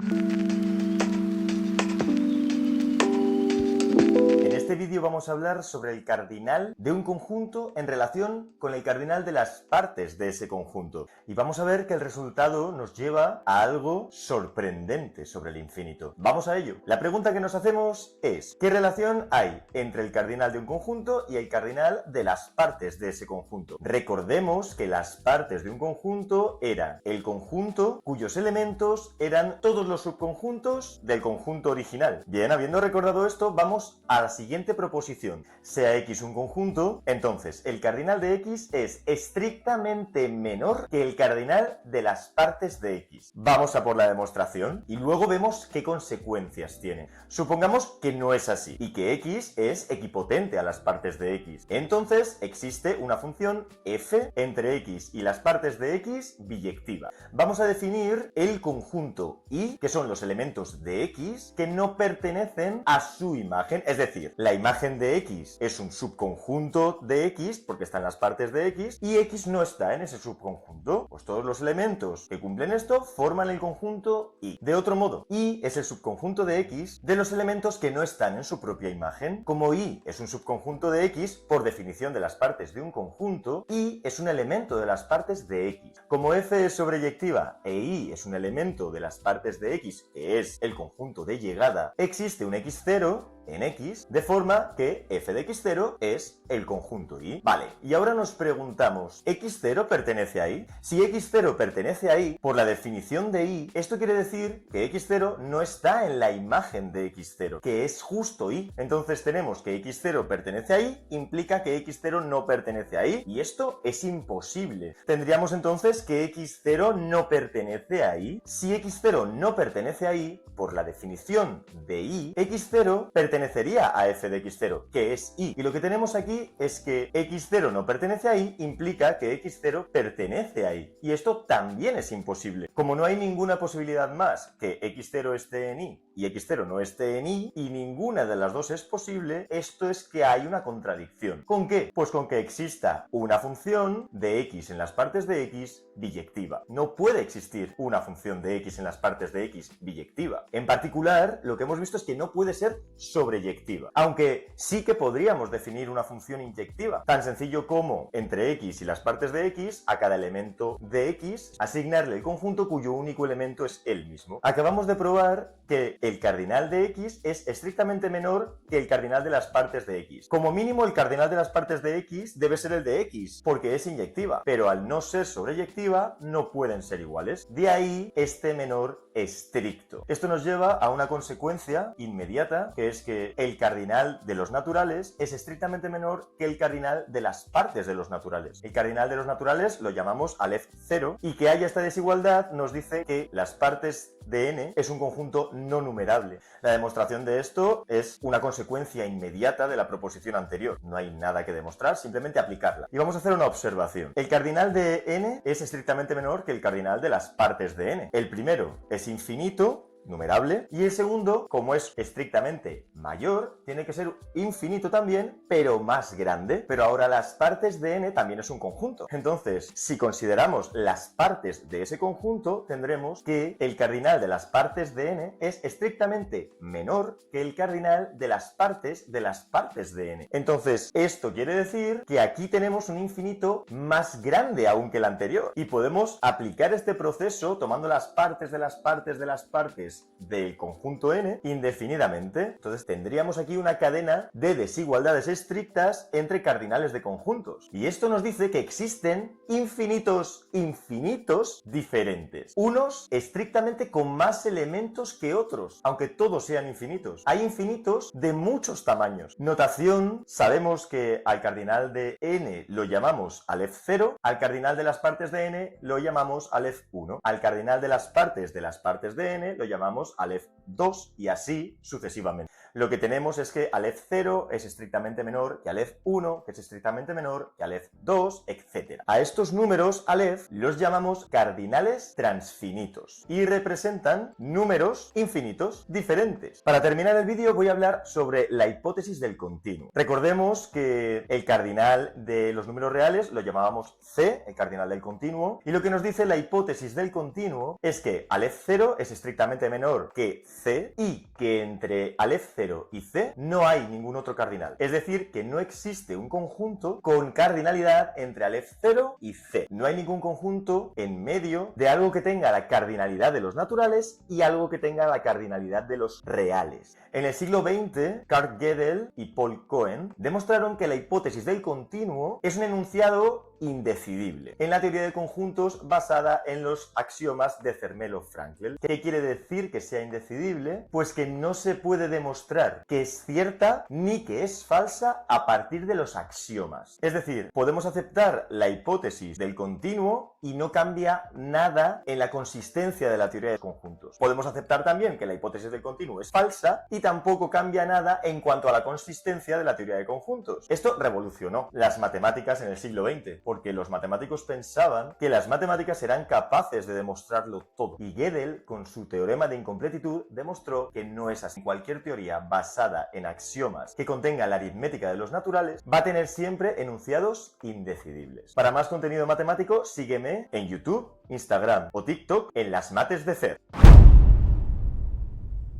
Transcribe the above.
En este vídeo vamos a hablar sobre el cardinal de un conjunto en relación con el cardinal de las partes de ese conjunto. Y vamos a ver que el resultado nos lleva a algo sorprendente sobre el infinito. Vamos a ello. La pregunta que nos hacemos es: ¿qué relación hay entre el cardinal de un conjunto y el cardinal de las partes de ese conjunto? Recordemos que las partes de un conjunto eran el conjunto cuyos elementos eran todos los subconjuntos del conjunto original. Bien, habiendo recordado esto, vamos a la siguiente proposición. Sea X un conjunto, entonces el cardinal de X es estrictamente menor que el cardinal de las partes de X. Vamos a por la demostración y luego vemos qué consecuencias tiene. Supongamos que no es así y que X es equipotente a las partes de X. Entonces existe una función f entre X y las partes de X biyectiva. Vamos a definir el conjunto Y, que son los elementos de X que no pertenecen a su imagen, es decir, la imagen de X es un subconjunto de X porque está en las partes de X y X no está en ese subconjunto. Pues todos los elementos que cumplen esto forman el conjunto Y. De otro modo, Y es el subconjunto de X de los elementos que no están en su propia imagen. Como Y es un subconjunto de X, por definición de las partes de un conjunto, Y es un elemento de las partes de X. Como F es sobreyectiva e Y es un elemento de las partes de X, que es el conjunto de llegada, existe un X0 en X, de forma que f de x0 es el conjunto Y. Vale, y ahora nos preguntamos, ¿x0 pertenece a Y? Si x0 pertenece a Y, por la definición de Y, esto quiere decir que x0 no está en la imagen de x0, que es justo Y. Entonces tenemos que x0 pertenece a Y, implica que x0 no pertenece a Y, y esto es imposible. Tendríamos entonces que x0 no pertenece a Y. Si x0 no pertenece a Y, por la definición de Y, x0 pertenecería a f de x0, que es Y. Y lo que tenemos aquí es que x0 no pertenece a Y, implica que x0 pertenece a Y. Y esto también es imposible. Como no hay ninguna posibilidad más que x0 esté en Y y x0 no esté en Y, y ninguna de las dos es posible, esto es que hay una contradicción. ¿Con qué? Pues con que exista una función de x en las partes de x biyectiva. No puede existir una función de x en las partes de x biyectiva. En particular, lo que hemos visto es que no puede ser sobreyectiva, aunque sí que podríamos definir una función inyectiva, tan sencillo como entre x y las partes de x, a cada elemento de x, asignarle el conjunto cuyo único elemento es él mismo. Acabamos de probar que el cardinal de x es estrictamente menor que el cardinal de las partes de x. Como mínimo, el cardinal de las partes de x debe ser el de x, porque es inyectiva, pero al no ser sobreyectiva, no pueden ser iguales. De ahí este menor estricto. Esto nos lleva a una consecuencia inmediata, que es que el cardinal de los naturales es estrictamente menor que el cardinal de las partes de los naturales. El cardinal de los naturales lo llamamos Aleph 0, y que haya esta desigualdad nos dice que las partes de n es un conjunto no numerable. La demostración de esto es una consecuencia inmediata de la proposición anterior. No hay nada que demostrar, simplemente aplicarla. Y vamos a hacer una observación. El cardinal de n es estrictamente menor que el cardinal de las partes de n. El primero es infinito, numerable, y el segundo, como es estrictamente mayor, tiene que ser infinito también, pero más grande. Pero ahora las partes de n también es un conjunto. Entonces, si consideramos las partes de ese conjunto, tendremos que el cardinal de las partes de n es estrictamente menor que el cardinal de las partes de n. Entonces, esto quiere decir que aquí tenemos un infinito más grande aún que el anterior, y podemos aplicar este proceso tomando las partes de las partes de las partes del conjunto n indefinidamente. Entonces tendríamos aquí una cadena de desigualdades estrictas entre cardinales de conjuntos. Y esto nos dice que existen infinitos diferentes. Unos estrictamente con más elementos que otros, aunque todos sean infinitos. Hay infinitos de muchos tamaños. Notación, sabemos que al cardinal de n lo llamamos Aleph 0, al cardinal de las partes de n lo llamamos Aleph 1, al cardinal de las partes de n lo llamamos Aleph 2 y así sucesivamente. Lo que tenemos es que Aleph 0 es estrictamente menor que Aleph 1, que es estrictamente menor que Aleph 2, etc. A estos números Aleph los llamamos cardinales transfinitos y representan números infinitos diferentes. Para terminar el vídeo voy a hablar sobre la hipótesis del continuo. Recordemos que el cardinal de los números reales lo llamábamos C, el cardinal del continuo, y lo que nos dice la hipótesis del continuo es que Aleph 0 es estrictamente menor que C y que entre Aleph 0 y C no hay ningún otro cardinal. Es decir, que no existe un conjunto con cardinalidad entre Aleph 0 y C. No hay ningún conjunto en medio de algo que tenga la cardinalidad de los naturales y algo que tenga la cardinalidad de los reales. En el siglo XX, Carl Gödel y Paul Cohen demostraron que la hipótesis del continuo es un enunciado indecidible en la teoría de conjuntos basada en los axiomas de Zermelo-Fraenkel. ¿Qué quiere decir que sea indecidible? Pues que no se puede demostrar que es cierta ni que es falsa a partir de los axiomas. Es decir, podemos aceptar la hipótesis del continuo y no cambia nada en la consistencia de la teoría de conjuntos. Podemos aceptar también que la hipótesis del continuo es falsa y tampoco cambia nada en cuanto a la consistencia de la teoría de conjuntos. Esto revolucionó las matemáticas en el siglo XX, porque los matemáticos pensaban que las matemáticas eran capaces de demostrarlo todo. Y Gödel, con su teorema de incompletitud, demostró que no es así. Cualquier teoría basada en axiomas que contenga la aritmética de los naturales va a tener siempre enunciados indecidibles. Para más contenido matemático, sígueme en YouTube, Instagram o TikTok en las mates de Cer.